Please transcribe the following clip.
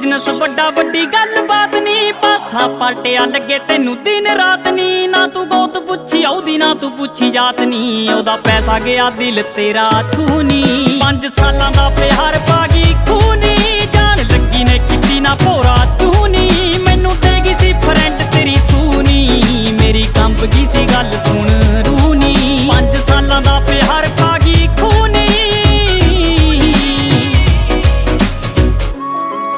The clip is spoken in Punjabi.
ਬਿਜ਼ਨਸ ਵੱਡਾ ਵੱਡੀ ਗੱਲ ਬਾਤ ਨੀ, ਪਾਸਾ ਪਲਟਿਆ ਲੱਗੇ ਤੈਨੂੰ ਦਿਨ ਰਾਤ ਨੀ। ਨਾ ਤੂੰ ਗੋਤ ਪੁੱਛੀ ਆਉਦੀ ਨਾ ਤੂੰ ਪੁੱਛੀ ਜਾਤ ਨੀ, ਉਹਦਾ ਪੈਸਾ ਗਿਆ ਦਿਲ ਤੇਰਾ ਛੂ ਨੀ। 5 ਸਾਲਾਂ ਦਾ ਪਿਆਰ ਪਾ ਗਈ ਖੂਨੀ, ਜਾਣ ਲੱਗੀ ਨੇ ਕੀਤੀ ਨਾ ਭੋਰਾ ਤੂੰ ਨੀ। ਮੈਨੂੰ ਤੇ ਗਈ ਸੀ ਫਰੈਂਡ ਤੇਰੀ ਸੂਨੀ, ਮੇਰੀ ਕੰਬ ਗਈ ਸੀ ਗੱਲ ਸੁਣ